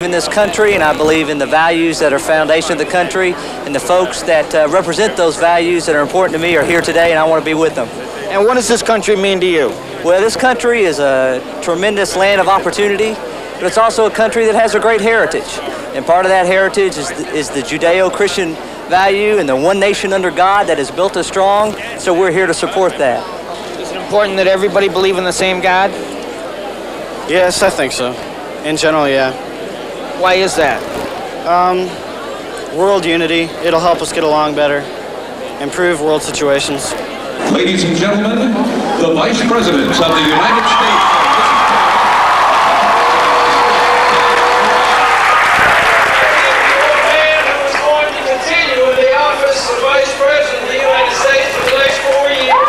In this country, and I believe in the values that are foundation of the country, and the folks that represent those values that are important to me are here today, and I want to be with them. And what does this country mean to you? Well, this country is a tremendous land of opportunity, but it's also a country that has a great heritage. And part of that heritage is the Judeo-Christian value and the one nation under God that has built us strong, so we're here to support that. Is it important that everybody believe in the same God? Yes, I think so. In general, yeah. Why is that? World unity. It'll help us get along better. Improve world situations. Ladies and gentlemen, the Vice Presidents of the United States. Man who is going to continue in the office of Vice President of the United States for the next 4 years.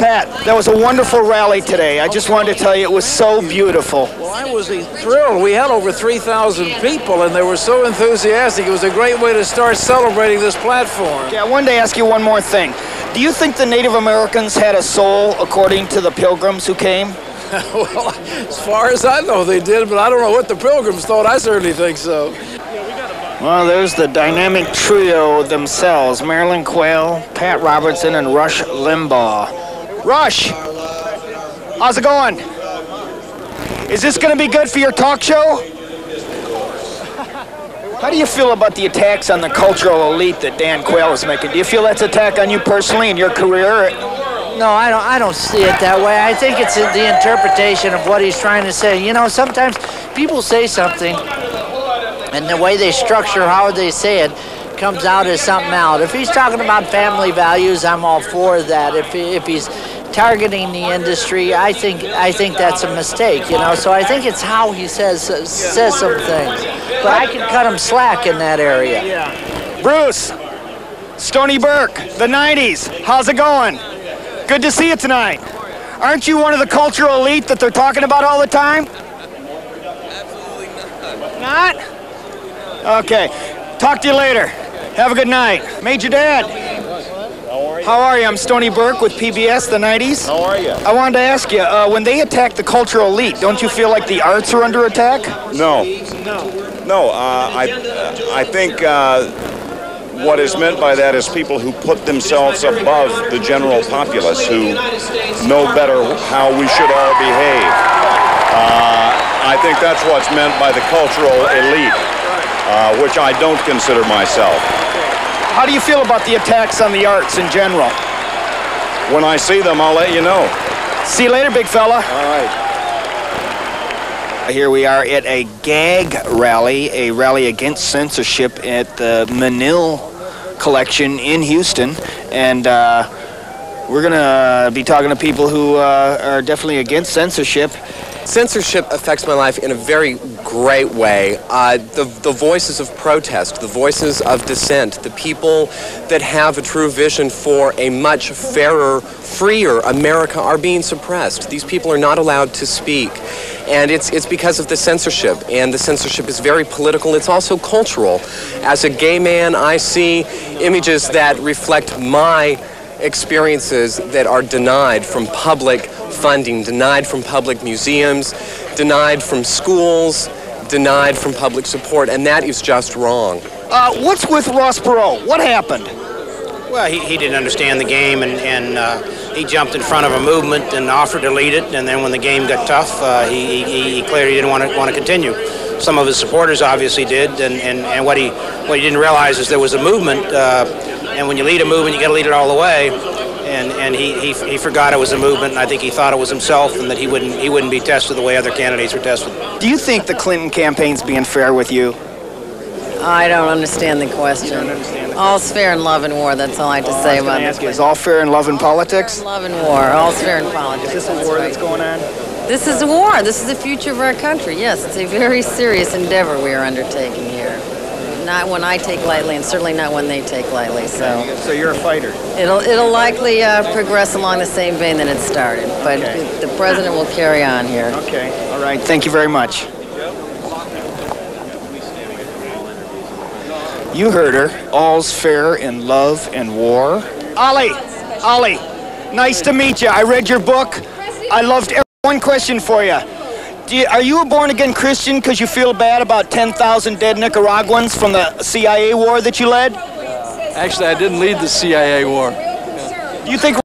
Pat, that was a wonderful rally today. I just wanted to tell you it was so beautiful. Well, I was thrilled. We had over 3,000 people, and they were so enthusiastic. It was a great way to start celebrating this platform. Yeah, I wanted to ask you one more thing. Do you think the Native Americans had a soul according to the pilgrims who came? Well, as far as I know, they did, but I don't know what the pilgrims thought. I certainly think so. Well, there's the dynamic trio themselves, Marilyn Quayle, Pat Robertson, and Rush Limbaugh. Rush, how's it going? Is this going to be good for your talk show? How do you feel about the attacks on the cultural elite that Dan Quayle is making? Do you feel that's an attack on you personally in your career? No, I don't see it that way. I think it's the interpretation of what he's trying to say. You know, sometimes people say something, and the way they structure how they say it comes out as something else. If he's talking about family values, I'm all for that. If he's targeting the industry, I think that's a mistake, you know. So I think it's how he says some things. But I can cut him slack in that area. Yeah. Bruce, Stoney Burke, the 90s, how's it going? Good to see you tonight. Aren't you one of the cultural elite that they're talking about all the time? Absolutely not. Not? Okay. Talk to you later. Have a good night. Major Dad. How are you? I'm Stoney Burke with PBS, the 90s. How are you? I wanted to ask you, when they attack the cultural elite, don't you feel like the arts are under attack? No. I think what is meant by that is people who put themselves above the general populace, who know better how we should all behave. I think that's what's meant by the cultural elite, which I don't consider myself. How do you feel about the attacks on the arts in general? When I see them, I'll let you know. See you later, big fella. All right. Here we are at a gag rally, a rally against censorship at the Manil Collection in Houston. And we're going to be talking to people who are definitely against censorship. Censorship affects my life in a very great way. The voices of protest, the voices of dissent, the people that have a true vision for a much fairer, freer America are being suppressed. These people are not allowed to speak. And it's because of the censorship. And the censorship is very political. It's also cultural. As a gay man, I see images that reflect my experiences that are denied from public funding, denied from public museums, denied from schools, denied from public support, and that is just wrong. What's with Ross Perot? What happened? Well, he didn't understand the game, and he jumped in front of a movement and offered to lead it, and then when the game got tough, he clearly didn't want to continue. Some of his supporters obviously did, and what he didn't realize is there was a movement, and when you lead a movement, you got to lead it all the way. And he forgot it was a movement, and I think he thought it was himself, and that he wouldn't be tested the way other candidates were tested. Do you think the Clinton campaign's being fair with you? I don't understand the question. All's fair in love and war. That's all I have to say about this. Is all fair in love and politics? Love and war. All's fair in politics. Is this a war that's going on? This is a war. This is the future of our country. Yes, it's a very serious endeavor we are undertaking here. Not one I take lightly, and certainly not one they take lightly. So you're a fighter. It'll likely progress along the same vein that it started, but the president will carry on here. Okay. All right. Thank you very much. You heard her. All's fair in love and war. Ollie, nice to meet you. I read your book. I loved every one question for you. Are you a born-again Christian because you feel bad about 10,000 dead Nicaraguans from the CIA war that you led? Actually, I didn't lead the CIA war. Do you think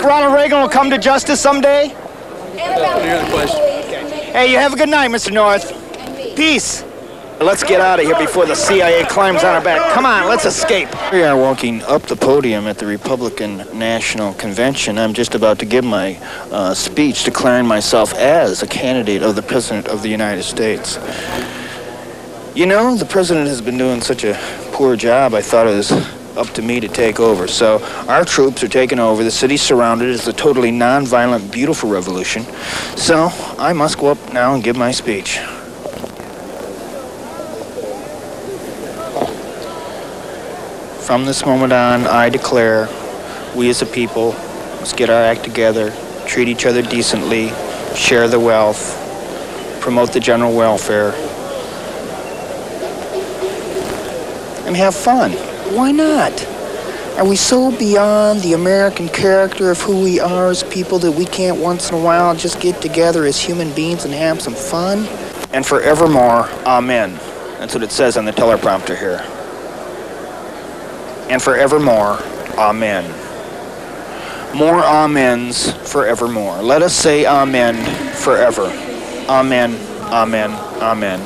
Ronald Reagan will come to justice someday? Here's the question. Hey, you have a good night, Mr. North. Peace. Let's get out of here before the CIA climbs on our back. Come on, let's escape. We are walking up the podium at the Republican National Convention. I'm just about to give my speech declaring myself as a candidate of the President of the United States. You know, the President has been doing such a poor job, I thought it was up to me to take over. So our troops are taking over. The city's surrounded. It's a totally non-violent, beautiful revolution. So I must go up now and give my speech. From this moment on, I declare we as a people must get our act together, treat each other decently, share the wealth, promote the general welfare, and have fun. Why not? Are we so beyond the American character of who we are as people that we can't once in a while just get together as human beings and have some fun? And forevermore, amen. That's what it says on the teleprompter here. And forevermore, amen. More amens forevermore. Let us say amen forever. Amen, amen, amen.